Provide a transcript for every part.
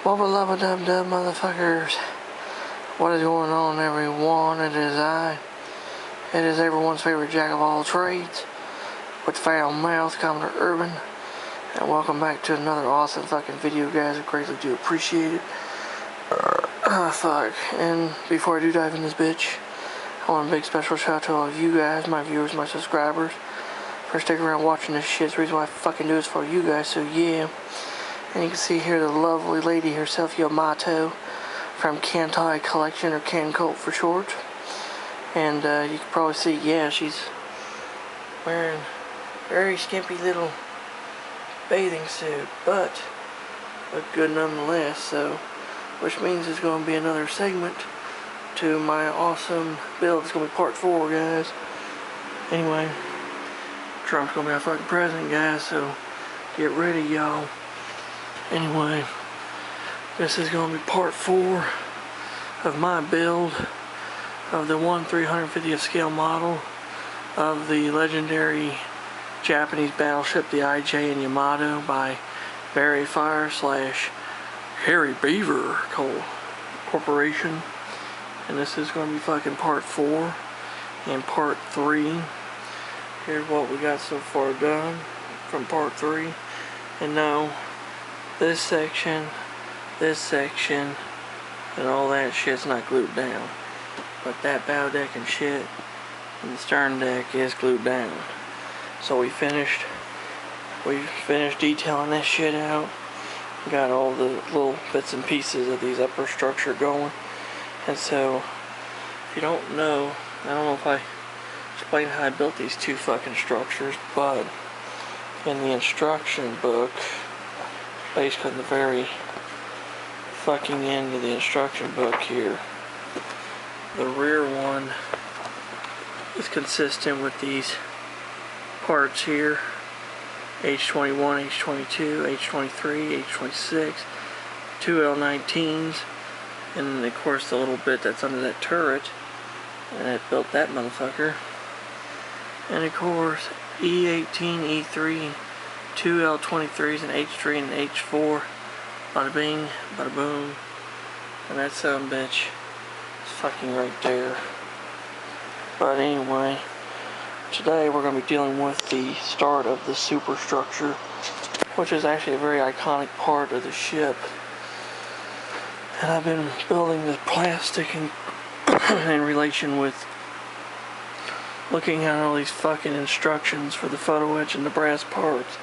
Wubba lubba dub dub motherfuckers. What is going on, everyone? It is I. It is everyone's favorite jack of all trades with foul mouth, Commodore Urban. And welcome back to another awesome fucking video, guys. I greatly do appreciate it. Fuck. And before I do dive in this bitch, I want a big special shout out to all of you guys, my viewers, my subscribers, for sticking around watching this shit. It's the reason why I fucking do this for you guys, so yeah. And you can see here the lovely lady herself, Yamato, from Kantai Collection, or Can Cult for short. And you can probably see, yeah, she's wearing a very skimpy little bathing suit, but look good nonetheless, so, which means there's going to be another segment to my awesome build. It's going to be part 4, guys. Anyway, Trump's going to be our fucking president, guys, so get ready, y'all. Anyway, this is going to be part 4 of my build of the 1/350th scale model of the legendary Japanese battleship, the IJN Yamato, by Barry Fire / Harry Beaver Corporation. And this is going to be fucking part 4 and part 3. Here's what we got so far done from part 3. And now, this section, and all that shit's not glued down. But that bow deck and shit, and the stern deck is glued down. So we finished detailing this shit out. Got all the little bits and pieces of these upper structure going. And so, if you don't know, I don't know if I explained how I built these two fucking structures, but in the instruction book, basically in the very fucking end of the instruction book here, the rear one is consistent with these parts here: H21, H22, H23, H26, 2 L19s, and then of course the little bit that's under that turret, and it built that motherfucker. And of course E18, E3, 2 L23s, and H3 and H4, bada bing, bada boom, and that son bitch is fucking right there. But anyway, today we're going to be dealing with the start of the superstructure, which is actually a very iconic part of the ship. And I've been building this plastic in relation with looking at all these fucking instructions for the photo etch and the brass parts.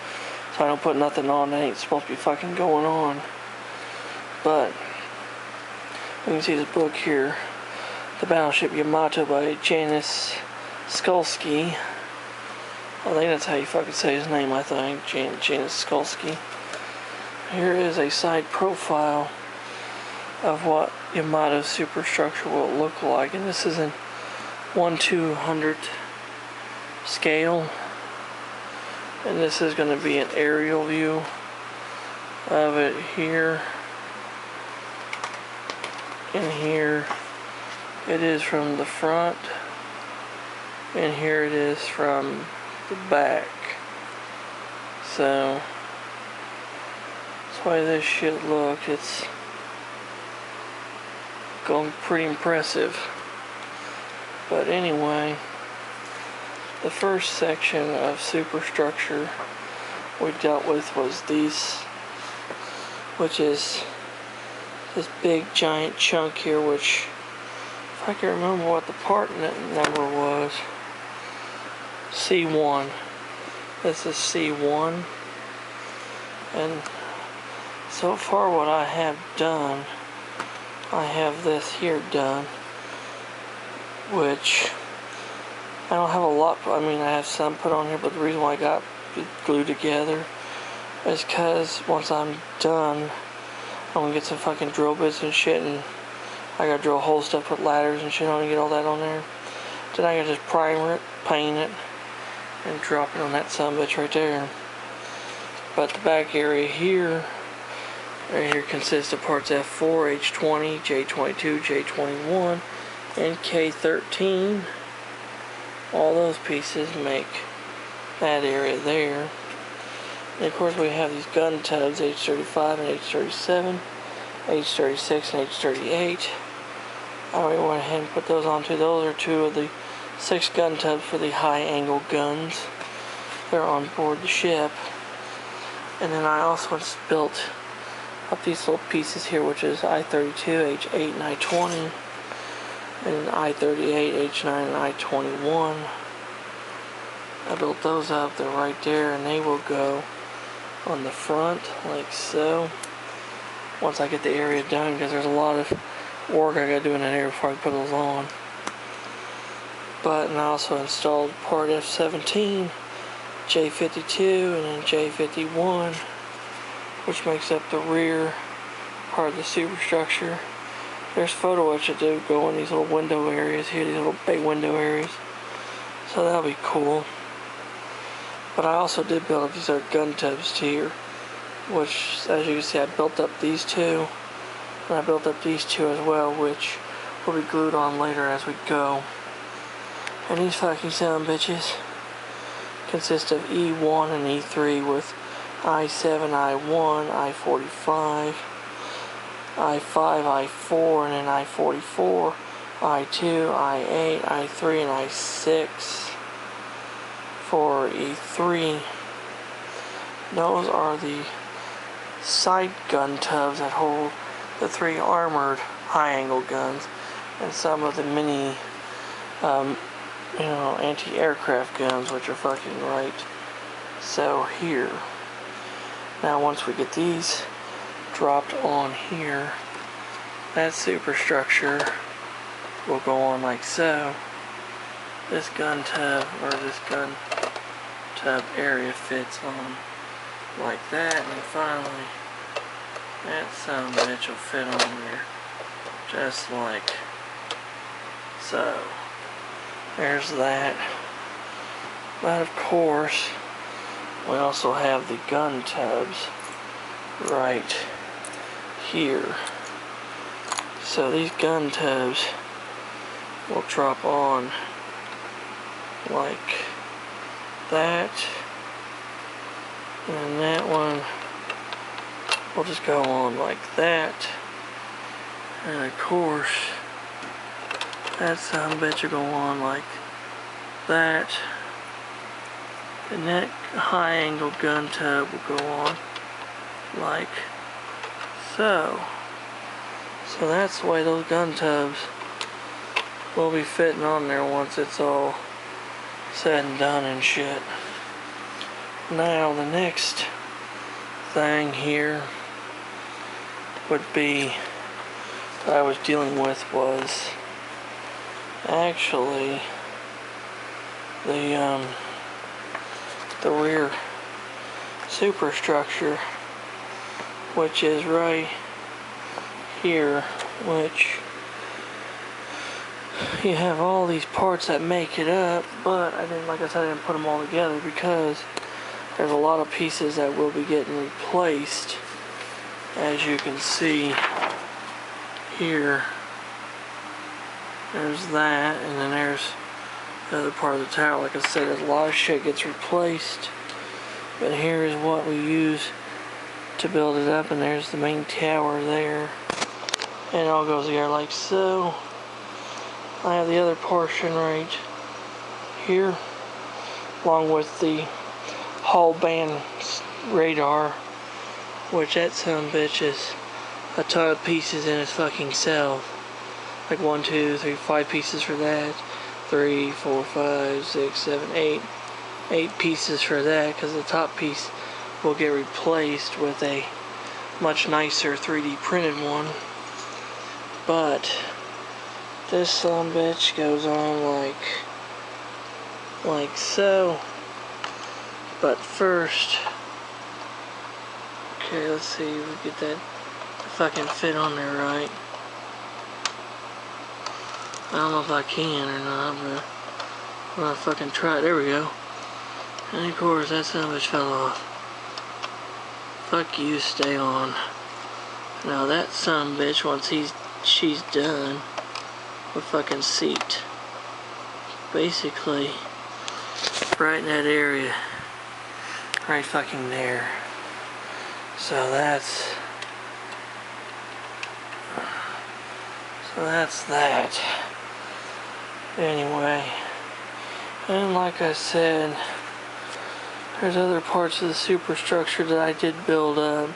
So I don't put nothing on that ain't supposed to be fucking going on. But you can see this book here, The Battleship Yamato by Janis Skulski. I think that's how you fucking say his name, I think. Janis Skulski. Here is a side profile of what Yamato's superstructure will look like. And this is in 1/200 scale. And this is going to be an aerial view of it here. And here it is from the front. And here it is from the back. So that's why this shit looks. It's going pretty impressive. But anyway, the first section of superstructure we dealt with was these, which is this big giant chunk here, which, if I can remember what the part number was, C1. This is C1. And so far what I have done, I have this here done, which I don't have a lot. I mean, I have some put on here, but the reason why I got it glued together is because once I'm done, I'm gonna get some fucking drill bits and shit, and I gotta drill holes stuff, put ladders and shit on, and get all that on there. Then I gotta just primer it, paint it, and drop it on that sumbitch right there. But the back area here, right here, consists of parts F4, H20, J22, J21, and K13. All those pieces make that area there. And of course we have these gun tubs, H35 and H37, H36 and H38. I already went ahead and put those on too. Those are two of the 6 gun tubs for the high angle guns. They're on board the ship. And then I also built up these little pieces here, which is I-32, H8, and I-20. And I-38, H9, and I-21. I built those up. They're right there, and they will go on the front, like so. Once I get the area done, because there's a lot of work I gotta do in that area before I put those on. But and I also installed part F17, J52, and then J51, which makes up the rear part of the superstructure. There's photo etch that do go in these little window areas here, these little bay window areas. So that'll be cool. But I also did build up these other gun tubs here, which, as you can see, I built up these two, and I built up these two as well, which will be glued on later as we go. And these fucking son of bitches consist of E1 and E3 with I7, I1, I45, I5, I4, and then I44, I2, I8, I3, and I6 for E3. Those are the side gun tubs that hold the 3 armored high-angle guns and some of the mini, anti-aircraft guns, which are fucking right. So here. Now once we get these dropped on here, that superstructure will go on like so. This gun tub, or this gun tub area, fits on like that, and finally that son of a bitch will fit on there just like so. There's that. But of course we also have the gun tubs right here. So these gun tubs will drop on like that, and then that one will just go on like that, and of course that son of a bitch will go on like that, and that high angle gun tub will go on like so. So that's the way those gun tubs will be fitting on there once it's all said and done and shit. Now the next thing here would be that I was dealing with was actually the rear superstructure, which is right here, which you have all these parts that make it up, but I didn't, like I said, I didn't put them all together because there's a lot of pieces that will be getting replaced, as you can see here. There's that, and then there's the other part of the tower. Like I said, there's a lot of shit gets replaced, but here is what we use to build it up, and there's the main tower there, and it all goes together like so. I have the other portion right here, along with the hull band radar, which that son of a bitch is a ton of pieces in its fucking self. Like 1, 2, 3, 5 pieces for that, 3, 4, 5, 6, 7, 8 pieces for that, because the top piece will get replaced with a much nicer 3D printed one. But this son of a bitch goes on like so. But first, okay, let's see if we get that fucking fit on there right. I don't know if I can or not, but I'm gonna fucking try it. There we go. And of course that son of a bitch fell off. Fuck you, stay on. Now that son of a bitch, once she's done with fucking seat, basically right in that area, right fucking there. So that's So that's that. Anyway, and like I said, there's other parts of the superstructure that I did build up,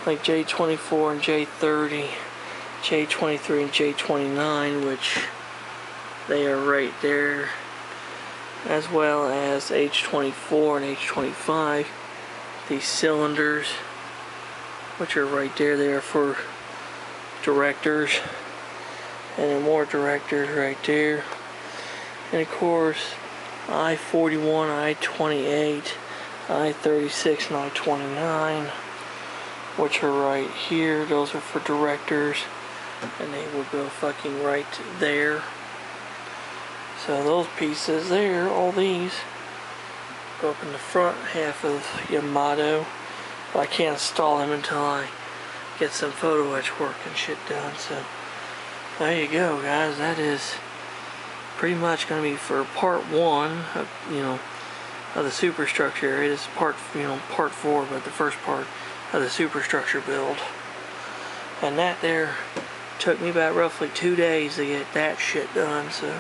like J24 and J30, J23 and J29, which they are right there, as well as H24 and H25, these cylinders, which are right there. They are for directors, and then more directors right there. And of course, I-41, I-28, I-36, and I-29, which are right here. Those are for directors, and they will go fucking right there. So those pieces there, all these, go up in the front half of Yamato. But I can't install them until I get some photo etch work and shit done. So there you go, guys. That is pretty much going to be for part 1 of, of the superstructure area. This is part 4, but the first part of the superstructure build. And that there took me about roughly 2 days to get that shit done. So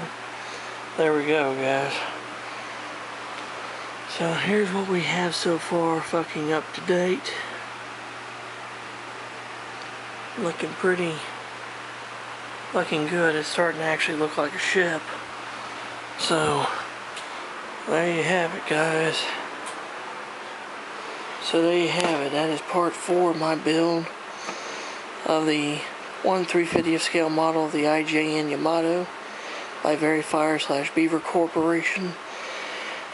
there we go, guys. So here's what we have so far, fucking up to date. Looking good. It's starting to actually look like a ship. So there you have it, guys. So there you have it. That is part 4 of my build of the 1/350th scale model of the IJN Yamato by Verifier/Beaver Corporation.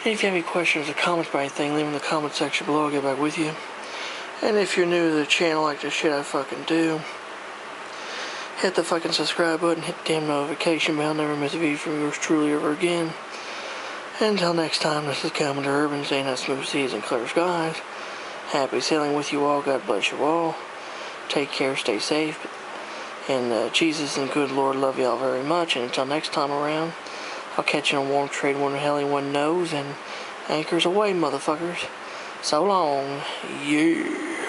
And if you have any questions or comments about anything, leave them in the comment section below. I'll get back with you. And if you're new to the channel like the shit I fucking do, hit the fucking subscribe button, hit the damn notification bell, never miss a video from yours truly ever again. And until next time, this is Commander Urban saying that smooth seas and clear skies. Happy sailing with you all. God bless you all. Take care, stay safe. And Jesus and good Lord love y'all very much. And until next time around, I'll catch you on warm trade when the hell anyone knows. And anchors away, motherfuckers. So long. Yeah.